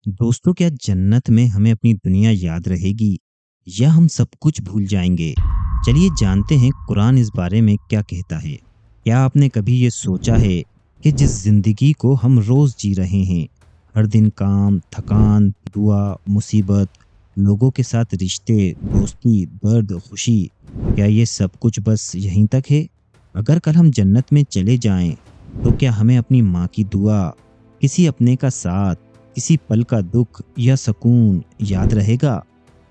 दोस्तों, क्या जन्नत में हमें अपनी दुनिया याद रहेगी या हम सब कुछ भूल जाएंगे? चलिए जानते हैं कुरान इस बारे में क्या कहता है। क्या आपने कभी ये सोचा है कि जिस जिंदगी को हम रोज जी रहे हैं, हर दिन काम, थकान, दुआ, मुसीबत, लोगों के साथ रिश्ते, दोस्ती, दर्द, खुशी, क्या ये सब कुछ बस यहीं तक है? अगर कल हम जन्नत में चले जाएं, तो क्या हमें अपनी माँ की दुआ, किसी अपने का साथ, किसी पल का दुख या सुकून याद रहेगा?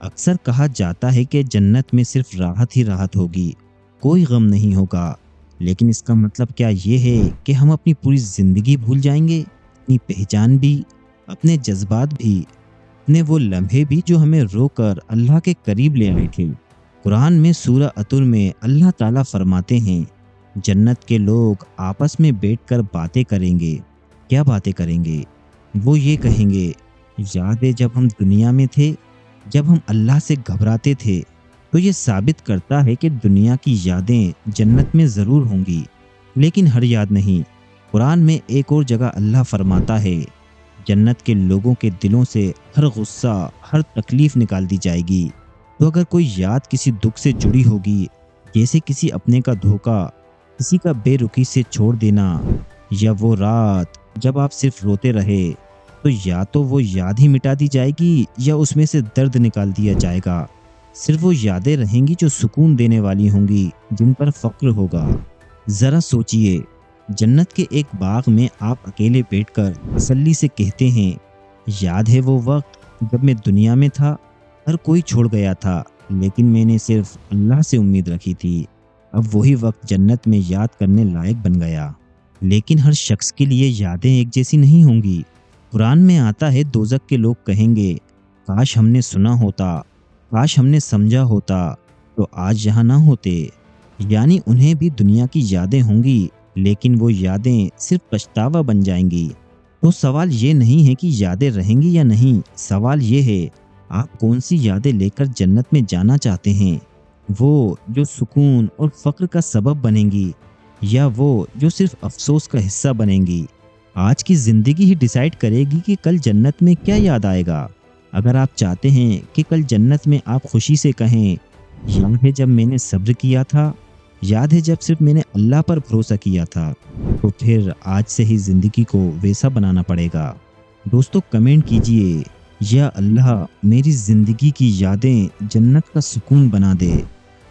अक्सर कहा जाता है कि जन्नत में सिर्फ राहत ही राहत होगी, कोई गम नहीं होगा। लेकिन इसका मतलब क्या ये है कि हम अपनी पूरी जिंदगी भूल जाएंगे, अपनी पहचान भी, अपने जज्बात भी, अपने वो लम्हे भी जो हमें रोकर अल्लाह के करीब ले आए थे? कुरान में सूरह अतुर में अल्लाह ताला फरमाते हैं, जन्नत के लोग आपस में बैठकर बातें करेंगे। क्या बातें करेंगे? वो ये कहेंगे, याद है जब हम दुनिया में थे, जब हम अल्लाह से घबराते थे। तो ये साबित करता है कि दुनिया की यादें जन्नत में ज़रूर होंगी, लेकिन हर याद नहीं। कुरान में एक और जगह अल्लाह फरमाता है, जन्नत के लोगों के दिलों से हर गुस्सा, हर तकलीफ निकाल दी जाएगी। तो अगर कोई याद किसी दुख से जुड़ी होगी, जैसे किसी अपने का धोखा, किसी का बेरुखी से छोड़ देना, या वो रात जब आप सिर्फ रोते रहे, तो या तो वो याद ही मिटा दी जाएगी या उसमें से दर्द निकाल दिया जाएगा। सिर्फ वो यादें रहेंगी जो सुकून देने वाली होंगी, जिन पर फक्र होगा। जरा सोचिए, जन्नत के एक बाग में आप अकेले बैठकर तसल्ली से कहते हैं, याद है वो वक्त जब मैं दुनिया में था, हर कोई छोड़ गया था, लेकिन मैंने सिर्फ अल्लाह से उम्मीद रखी थी। अब वही वक्त जन्नत में याद करने लायक बन गया। लेकिन हर शख्स के लिए यादें एक जैसी नहीं होंगी। कुरान में आता है, दोजक के लोग कहेंगे, काश हमने सुना होता, काश हमने समझा होता, तो आज यहाँ ना होते। यानी उन्हें भी दुनिया की यादें होंगी, लेकिन वो यादें सिर्फ पछतावा बन जाएंगी। तो सवाल ये नहीं है कि यादें रहेंगी या नहीं, सवाल ये है, आप कौन सी यादें लेकर जन्नत में जाना चाहते हैं? वो जो सुकून और फक्र का सबब बनेंगी, या वो जो सिर्फ अफसोस का हिस्सा बनेंगी? आज की जिंदगी ही डिसाइड करेगी कि कल जन्नत में क्या याद आएगा। अगर आप चाहते हैं कि कल जन्नत में आप खुशी से कहें, याद है जब मैंने सब्र किया था, याद है जब सिर्फ मैंने अल्लाह पर भरोसा किया था, तो फिर आज से ही जिंदगी को वैसा बनाना पड़ेगा। दोस्तों, कमेंट कीजिए, या अल्लाह मेरी जिंदगी की यादें जन्नत का सुकून बना दे।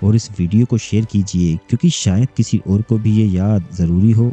और इस वीडियो को शेयर कीजिए, क्योंकि शायद किसी और को भी ये याद ज़रूरी हो।